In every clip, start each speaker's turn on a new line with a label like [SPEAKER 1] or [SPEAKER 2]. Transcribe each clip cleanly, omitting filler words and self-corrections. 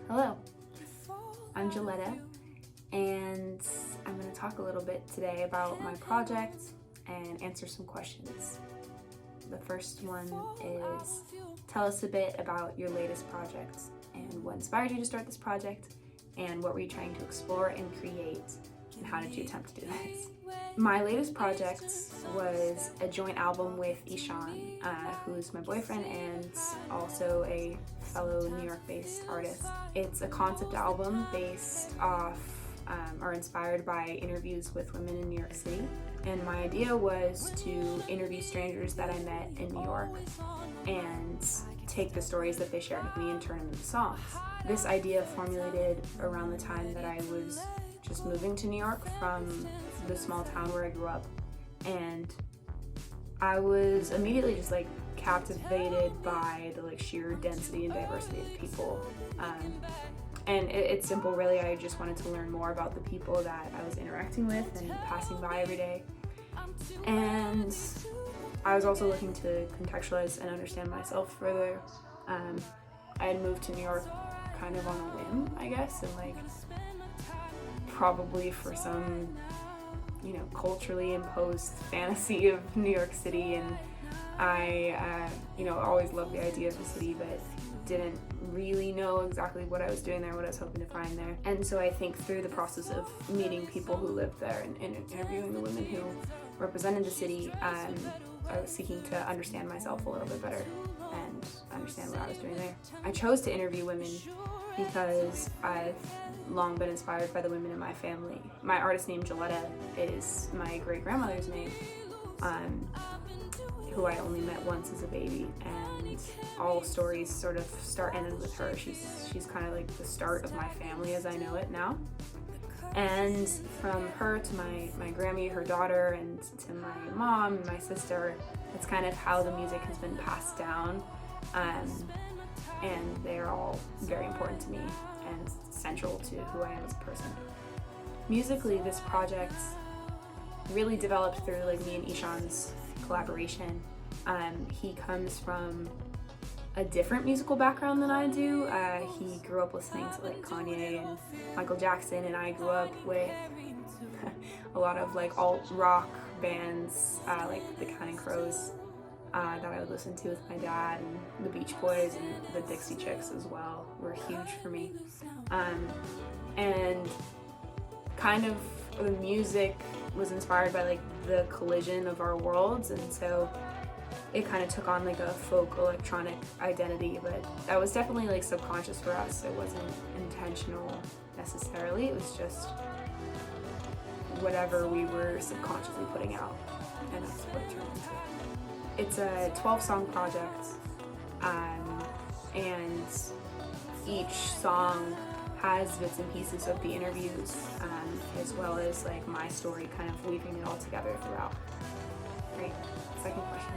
[SPEAKER 1] Hello, I'm Juletta, and I'm going to talk a little bit today about my project and answer some questions. The first one is, tell us a bit about your latest project and what inspired you to start this project, and what were you trying to explore and create, and how did you attempt to do this? My latest project was a joint album with Ishan, who's my boyfriend and also a fellow New York-based artist. It's a concept album based off or inspired by interviews with women in New York City. And my idea was to interview strangers that I met in New York and take the stories that they shared with me and turn them into songs. This idea formulated around the time that I was just moving to New York from the small town where I grew up, and I was immediately just captivated by the sheer density and diversity of people. And it's simple, really. I just wanted to learn more about the people that I was interacting with and passing by every day. And I was also looking to contextualize and understand myself further. I had moved to New York kind of on a whim, I guess, and probably for some, culturally imposed fantasy of New York City. And I, always loved the idea of the city, but didn't really know exactly what I was doing there, what I was hoping to find there. And so I think through the process of meeting people who lived there and interviewing the women who represented the city, I was seeking to understand myself a little bit better and understand what I was doing there. I chose to interview women because I've long been inspired by the women in my family. My artist name, Juletta, is my great-grandmother's name, who I only met once as a baby, and all stories sort of start and end with her. She's kind of like the start of my family as I know it now. And from her to my Grammy, her daughter, and to my mom and my sister, that's kind of how the music has been passed down. And they're all very important to me and central to who I am as a person. Musically, this project really developed through me and Ishan's collaboration. He comes from a different musical background than I do. He grew up listening to Kanye and Michael Jackson, and I grew up with a lot of alt rock bands like the Counting Crows that I would listen to with my dad, and the Beach Boys and the Dixie Chicks as well were huge for me. And kind of the music was inspired by the collision of our worlds, and so it kind of took on a folk electronic identity, but that was definitely subconscious for us. It wasn't intentional necessarily. It was just whatever we were subconsciously putting out, and that's what it turned into. It's a 12-song project, and each song has bits and pieces of the interviews, as well as my story, kind of weaving it all together throughout. Great. Second question.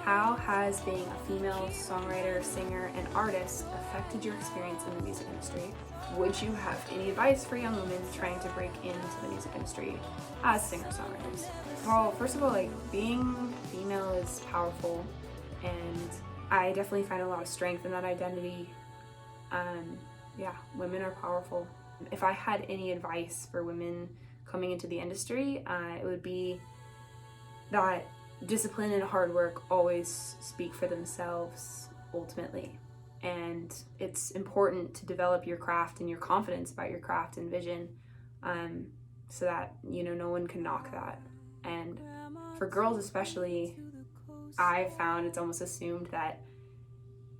[SPEAKER 1] How has being a female songwriter, singer, and artist affected your experience in the music industry? Would you have any advice for young women trying to break into the music industry as singer-songwriters? Well, first of all, being female is powerful, and I definitely find a lot of strength in that identity. Yeah, women are powerful. If I had any advice for women coming into the industry, it would be that discipline and hard work always speak for themselves ultimately, and it's important to develop your craft and your confidence about your craft and vision, so that no one can knock that. And for girls especially, I've found it's almost assumed that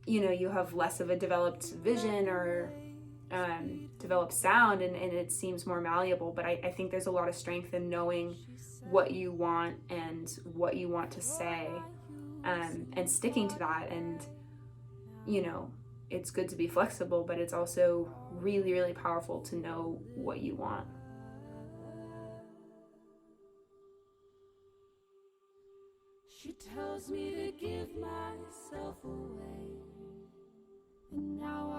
[SPEAKER 1] you have less of a developed vision or developed sound, and it seems more malleable, but I think there's a lot of strength in knowing what you want and what you want to say, and sticking to that. And it's good to be flexible, but it's also really, really powerful to know what you want.
[SPEAKER 2] She tells me to give myself away, and now